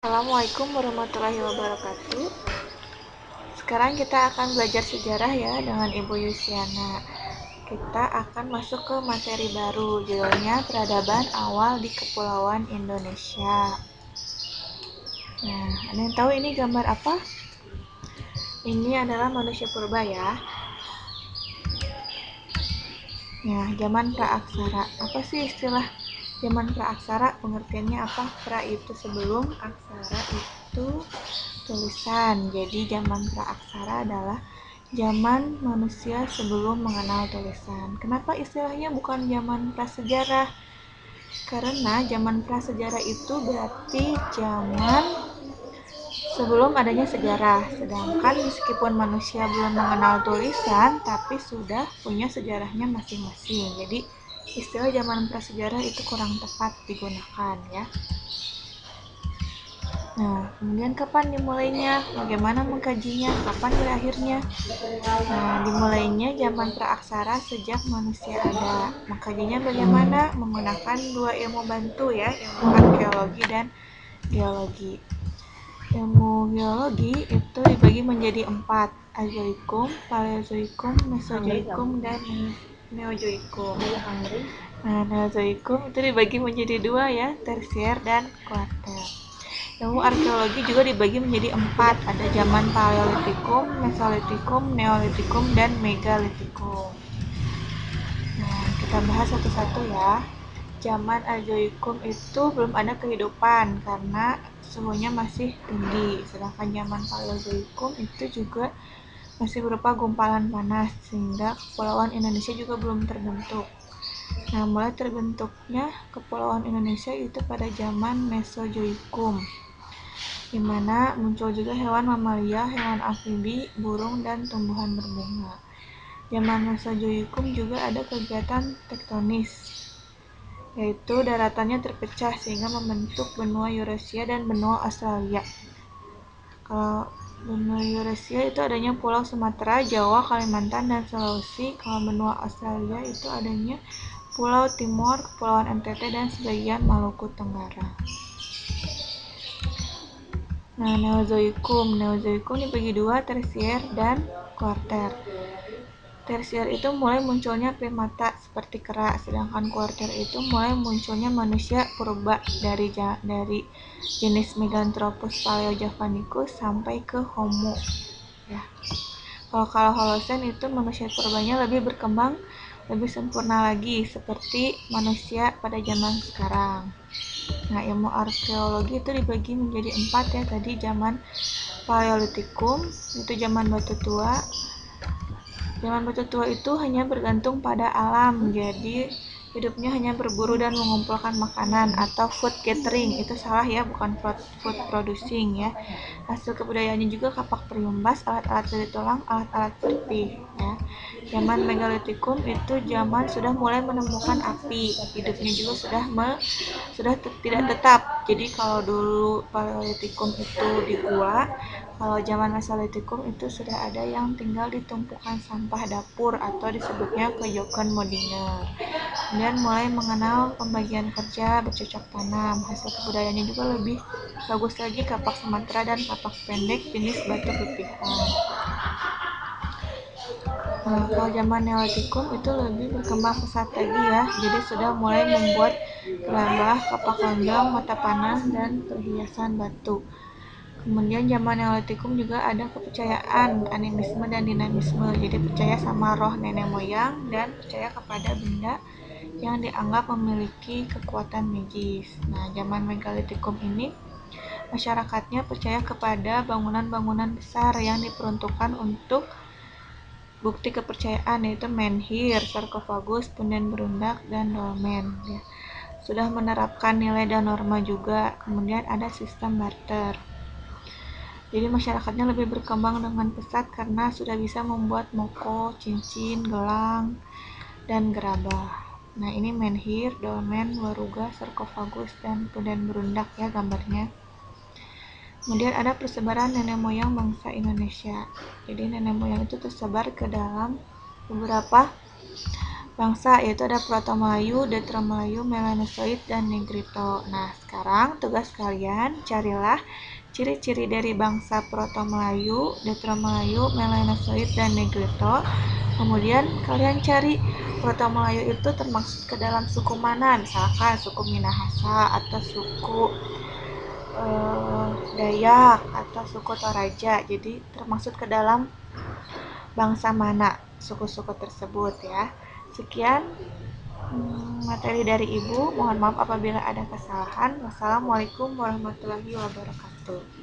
Assalamualaikum warahmatullahi wabarakatuh. Sekarang kita akan belajar sejarah ya dengan Ibu Yusiana. Kita akan masuk ke materi baru, judulnya Peradaban Awal di Kepulauan Indonesia. Nah, ada yang tahu ini gambar apa? Ini adalah manusia purba ya. Nah, zaman praaksara. Apa sih istilah zaman praaksara? Pengertiannya apa? Pra itu sebelum, aksara itu tulisan. Jadi zaman praaksara adalah zaman manusia sebelum mengenal tulisan. Kenapa istilahnya bukan zaman prasejarah? Karena zaman prasejarah itu berarti zaman sebelum adanya sejarah. Sedangkan meskipun manusia belum mengenal tulisan, tapi sudah punya sejarahnya masing-masing. Jadi istilah zaman prasejarah itu kurang tepat digunakan ya. Nah, kemudian kapan dimulainya? Bagaimana mengkajinya? Kapan berakhirnya? Nah, dimulainya zaman praaksara sejak manusia ada. Mengkajinya bagaimana? Menggunakan dua ilmu bantu ya, ilmu arkeologi dan geologi. Ilmu geologi itu dibagi menjadi 4, Azoikum, Paleozoikum, Mesozoikum, dan Neozoikum. Nah, Neozoikum itu dibagi menjadi 2 ya, Tersier dan Kuarter. Ilmu arkeologi juga dibagi menjadi 4, ada zaman Paleolitikum, Mesolitikum, Neolitikum, dan Megalitikum. Nah, kita bahas satu-satu ya. Zaman Azoikum itu belum ada kehidupan karena suhunya masih tinggi, sedangkan zaman Paleozoikum itu juga masih berupa gumpalan panas sehingga kepulauan Indonesia juga belum terbentuk. Nah, mulai terbentuknya kepulauan Indonesia itu pada zaman Mesozoikum, di mana muncul juga hewan mamalia, hewan amfibi, burung, dan tumbuhan berbunga. Zaman Mesozoikum juga ada kegiatan tektonis, yaitu daratannya terpecah sehingga membentuk benua Eurasia dan benua Australia. Kalau benua Eurasia itu adanya Pulau Sumatera, Jawa, Kalimantan, dan Sulawesi. Kalau benua Australia itu adanya Pulau Timor, Kepulauan NTT, dan sebagian Maluku Tenggara. Nah, Neozoikum dibagi 2, Tersier dan Kuarter. Tersier itu mulai munculnya primata seperti kera, sedangkan Kuarter itu mulai munculnya manusia purba dari jenis Meganthropus paleojavanicus sampai ke Homo. Ya. Kalau Holocene itu manusia purbanya lebih berkembang, lebih sempurna lagi seperti manusia pada zaman sekarang. Nah, ilmu arkeologi itu dibagi menjadi 4 ya, tadi zaman Paleolitikum itu zaman batu tua. Zaman batu tua itu hanya bergantung pada alam, jadi hidupnya hanya berburu dan mengumpulkan makanan atau food gathering. Itu salah ya, bukan food producing ya. Hasil kebudayaannya juga kapak periumbas, alat-alat dari tulang, alat-alat serpih ya. Zaman Megalitikum itu zaman sudah mulai menemukan api, hidupnya juga sudah tidak tetap. Jadi kalau dulu Paleolitikum itu di gua, kalau zaman Mesolitikum itu sudah ada yang tinggal di tumpukan sampah dapur atau disebutnya keyokan modiner. Kemudian mulai mengenal pembagian kerja, bercocok tanam. Hasil kebudayaannya juga lebih bagus lagi, kapak Sumatera dan kapak pendek jenis batu pipihan. Nah, kalau zaman Neolitikum itu lebih berkembang pesat lagi ya, jadi sudah mulai membuat gerabah, kapak langgang, mata panah, dan perhiasan batu. Kemudian zaman Neolitikum juga ada kepercayaan, animisme dan dinamisme, jadi percaya sama roh nenek moyang dan percaya kepada benda yang dianggap memiliki kekuatan magis. Nah, zaman Megalitikum ini masyarakatnya percaya kepada bangunan-bangunan besar yang diperuntukkan untuk bukti kepercayaan, yaitu menhir, sarkofagus, punden berundak, dan dolmen. Ya. Sudah menerapkan nilai dan norma juga. Kemudian ada sistem barter. Jadi masyarakatnya lebih berkembang dengan pesat karena sudah bisa membuat moko, cincin, gelang, dan gerabah. Nah, ini menhir, dolmen, waruga, sarkofagus, dan punden berundak ya gambarnya. Kemudian ada persebaran nenek moyang bangsa Indonesia. Jadi nenek moyang itu tersebar ke dalam beberapa bangsa, yaitu ada Proto-Melayu, Detro-Melayu, Melanosoid, dan Negrito. Nah, sekarang tugas kalian carilah ciri-ciri dari bangsa Proto-Melayu, Detro-Melayu, Melanosoid, dan Negrito. Kemudian kalian cari Proto-Melayu itu termasuk ke dalam suku mana, misalkan suku Minahasa atau suku Dayak atau suku Toraja. Jadi termasuk ke dalam bangsa mana suku-suku tersebut ya. Sekian materi dari Ibu. Mohon maaf apabila ada kesalahan. Wassalamualaikum warahmatullahi wabarakatuh.